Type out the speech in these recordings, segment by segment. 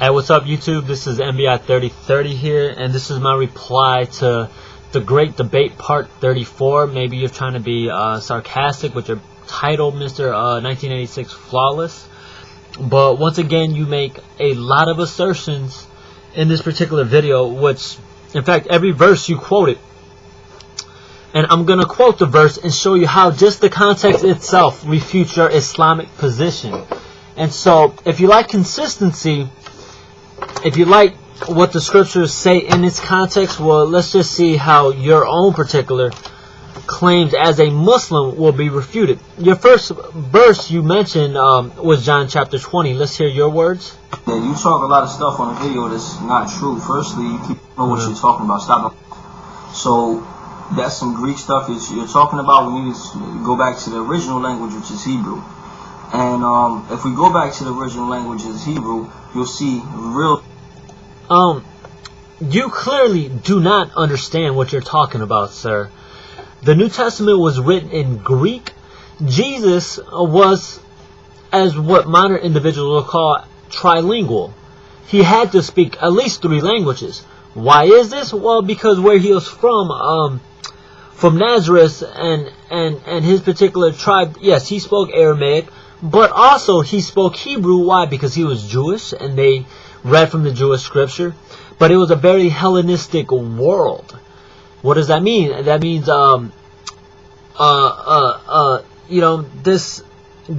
Hey, what's up, YouTube? This is part34 here, and this is my reply to the Great Debate Part 34. Maybe you're trying to be sarcastic with your title, Mr. 1986 Flawless. But once again, you make a lot of assertions in this particular video, which, in fact, every verse you quoted. And I'm going to quote the verse and show you how just the context itself refutes your Islamic position. And so, if you like consistency, if you like what the scriptures say in its context, well, let's just see how your own particular claims as a Muslim will be refuted. Your first verse you mentioned was John chapter 20. Let's hear your words. Yeah, you talk a lot of stuff on the video that's not true. Firstly, you keep know what you're talking about. Stop. So that's some Greek stuff you're talking about. We need to go back to the original language, which is Hebrew. And if we go back to the original language as Hebrew, you'll see real... You clearly do not understand what you're talking about, sir. The New Testament was written in Greek. Jesus was, as what modern individuals will call, trilingual. He had to speak at least 3 languages. Why is this? Well, because where he was from Nazareth and his particular tribe, yes, he spoke Aramaic. But also he spoke Hebrew. Why? Because he was Jewish and they read from the Jewish scripture. But it was a very Hellenistic world. What does that mean? That means, this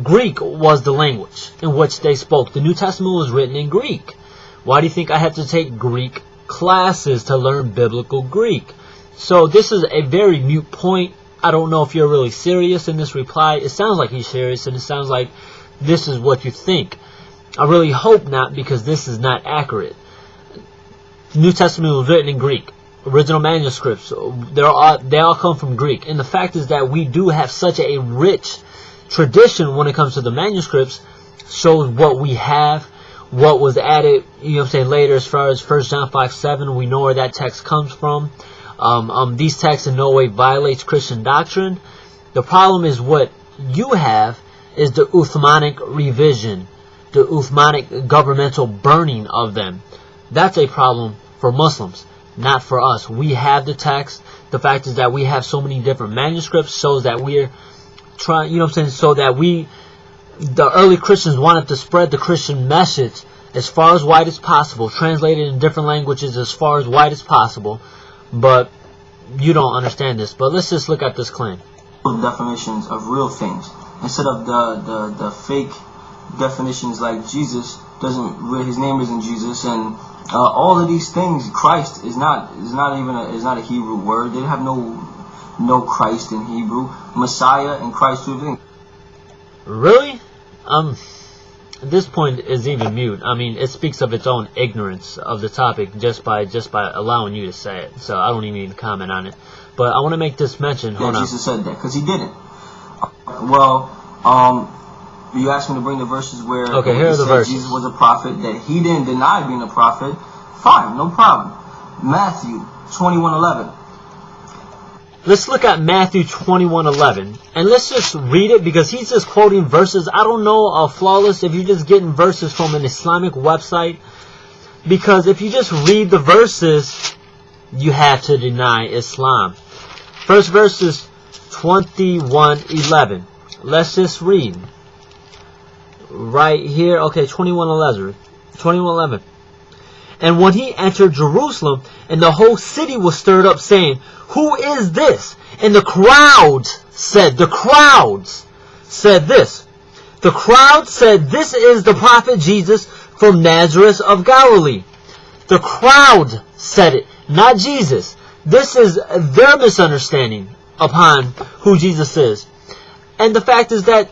Greek was the language in which they spoke. The New Testament was written in Greek. Why do you think I had to take Greek classes to learn biblical Greek? So this is a very moot point. I don't know if you're really serious in this reply. It sounds like you're serious, and it sounds like this is what you think. I really hope not, because this is not accurate. The New Testament was written in Greek. Original manuscripts, they all come from Greek. And the fact is that we do have such a rich tradition when it comes to the manuscripts. Shows what we have, what was added, later, as far as 1 John 5:7. We know where that text comes from. These texts in no way violates Christian doctrine. The problem is what you have is the Uthmanic revision, the Uthmanic governmental burning of them. That's a problem for Muslims, not for us. We have the text. The fact is that we have so many different manuscripts shows that we're trying, so that the early Christians wanted to spread the Christian message as far as wide as possible, translated in different languages as far as wide as possible. But you don't understand this. But let's just look at this claim. Definitions of real things instead of the fake definitions like Jesus doesn't. His name isn't Jesus, and all of these things. Christ is not a Hebrew word. They have no Christ in Hebrew. Messiah and Christ, two things. Really? At this point is even mute. I mean, it speaks of its own ignorance of the topic just by allowing you to say it. So I don't even need to comment on it. But I want to make this mention. Hold on. Jesus said that because he didn't. Well, you asked me to bring the verses where here are the verses. Jesus was a prophet, that he didn't deny being a prophet. Fine, no problem. Matthew 21:11. Let's look at Matthew 21:11, and let's just read it, because he's just quoting verses. I don't know, Flawless, if you're just getting verses from an Islamic website, because if you just read the verses, you have to deny Islam. First verse is 21:11. Let's just read right here. Okay, 21:11. And when he entered Jerusalem, and the whole city was stirred up, saying, "Who is this?" And the crowds said, this. The crowd said, "This is the prophet Jesus from Nazareth of Galilee." The crowd said it, not Jesus. This is their misunderstanding upon who Jesus is. And the fact is that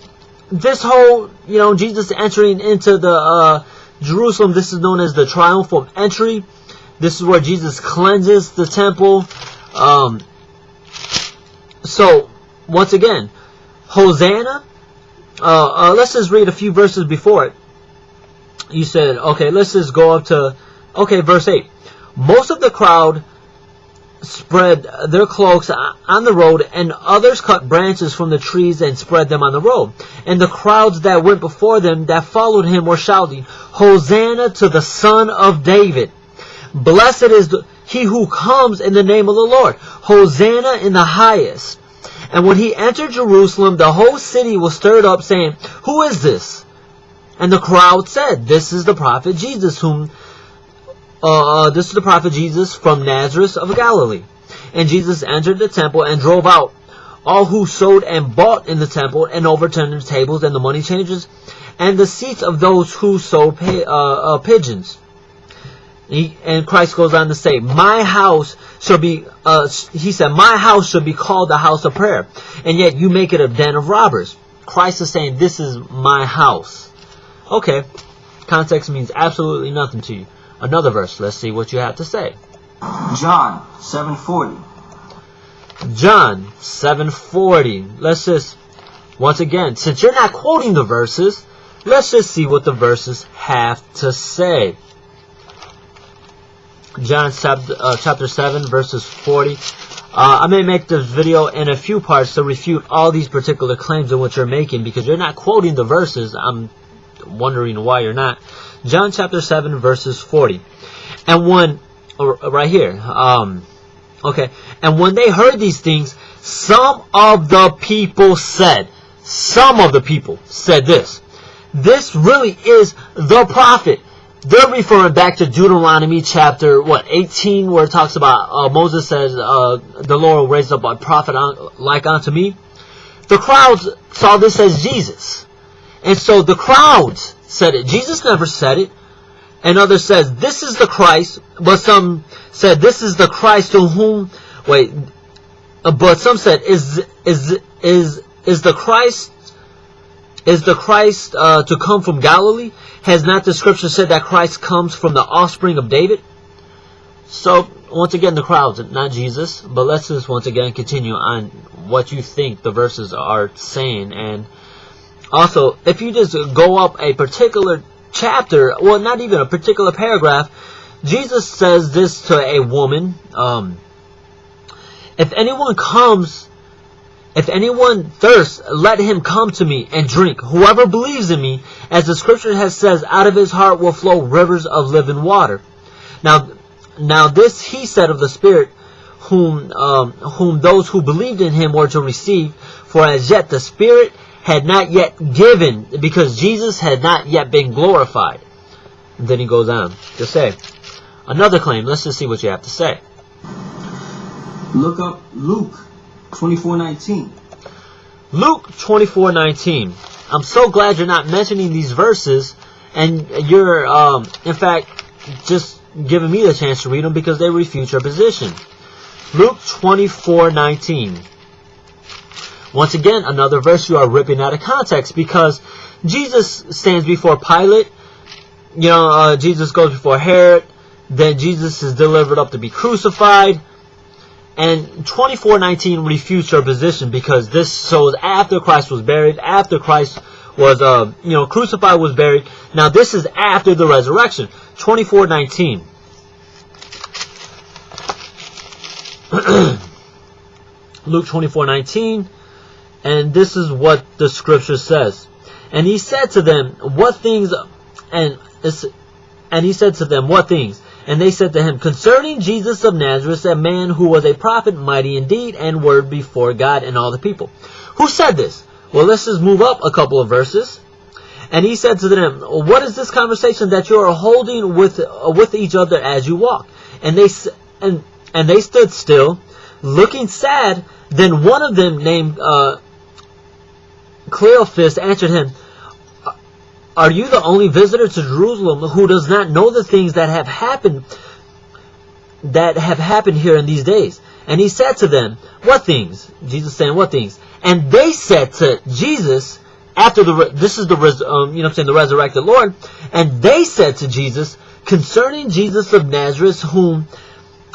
this whole, Jesus entering into the Jerusalem, this is known as the triumphal entry. This is where Jesus cleanses the temple. So, once again, Hosanna. Let's just read a few verses before it. You said, okay, let's just go up to, verse 8. Most of the crowd spread their cloaks on the road, and others cut branches from the trees and spread them on the road. And the crowds that went before them that followed him were shouting, Hosanna to the Son of David. Blessed is he who comes in the name of the Lord. Hosanna in the highest. And when he entered Jerusalem, the whole city was stirred up, saying, Who is this? And the crowd said, This is the prophet Jesus, from Nazareth of Galilee. And Jesus entered the temple and drove out all who sold and bought in the temple, and overturned the tables and the money changers and the seats of those who sold pigeons. And Christ goes on to say, My house shall be, he said, My house shall be called the house of prayer, and yet you make it a den of robbers. Christ is saying, this is my house. Okay, context means absolutely nothing to you. Another verse, let's see what you have to say. John 7:40. John 7:40. Let's just, once again, since you're not quoting the verses, let's just see what the verses have to say. John chapter 7 verses 40. I may make this video in a few parts to refute all these particular claims in which you're making, because you're not quoting the verses. I'm wondering why you're not. John chapter 7 verses 40. And when, right here, okay, and when they heard these things, some of the people said this. This really is the prophet. They're referring back to Deuteronomy chapter 18, where it talks about Moses says, the Lord will raise up a prophet like unto me. The crowds saw this as Jesus, and so the crowds said it. Jesus never said it. And others says this is the Christ, but some said this is the Christ to whom. But some said is the Christ. Is the Christ to come from Galilee? Has not the scripture said that Christ comes from the offspring of David? So, once again, the crowds, not Jesus. But let's just once again continue on what you think the verses are saying. And also, if you just go up a particular chapter, well, not even a particular paragraph, Jesus says this to a woman. If anyone thirsts, let him come to me and drink. Whoever believes in me, as the scripture has says, out of his heart will flow rivers of living water. Now this he said of the Spirit, whom those who believed in him were to receive. For as yet the Spirit had not yet given, because Jesus had not yet been glorified. And then he goes on to say another claim. Let's just see what you have to say. Look up Luke 24:19. Luke 24:19. I'm so glad you're not mentioning these verses, and you're, in fact, just giving me the chance to read them, because they refute your position. Luke 24:19. Once again, another verse you are ripping out of context, because Jesus stands before Pilate. Jesus goes before Herod. Then Jesus is delivered up to be crucified. And 24:19 refutes your position, because this shows after Christ was buried, after Christ was crucified, was buried. Now this is after the resurrection. 24:19. Luke 24:19, and this is what the scripture says. And he said to them, "What things?" And he said to them, "What things?" And they said to him, "Concerning Jesus of Nazareth, a man who was a prophet, mighty in deed and word before God and all the people." Who said this? Well, let's just move up a couple of verses. And he said to them, "What is this conversation that you are holding with each other as you walk?" And they stood still, looking sad. Then one of them, named Cleophas, answered him, "Are you the only visitor to Jerusalem who does not know the things that have happened here in these days?" And he said to them, "What things?" Jesus saying, "What things?" And they said to Jesus, after the resurrected Lord, and they said to Jesus, "Concerning Jesus of Nazareth, whom,"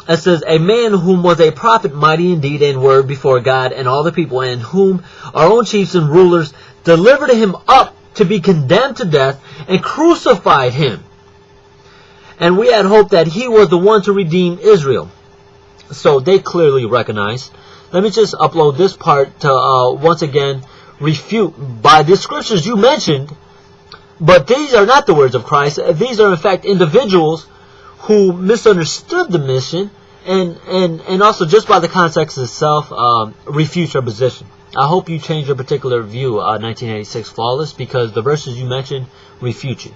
it says, "a man whom was a prophet, mighty in deed and word before God and all the people, and whom our own chiefs and rulers delivered him up to be condemned to death and crucified him. And we had hoped that he was the one to redeem Israel." So they clearly recognize. Let me just upload this part to once again refute by the scriptures you mentioned. But these are not the words of Christ. These are in fact individuals who misunderstood the mission and also just by the context itself refute your position. I hope you change your particular view 1986 Flawless, because the verses you mentioned refute you.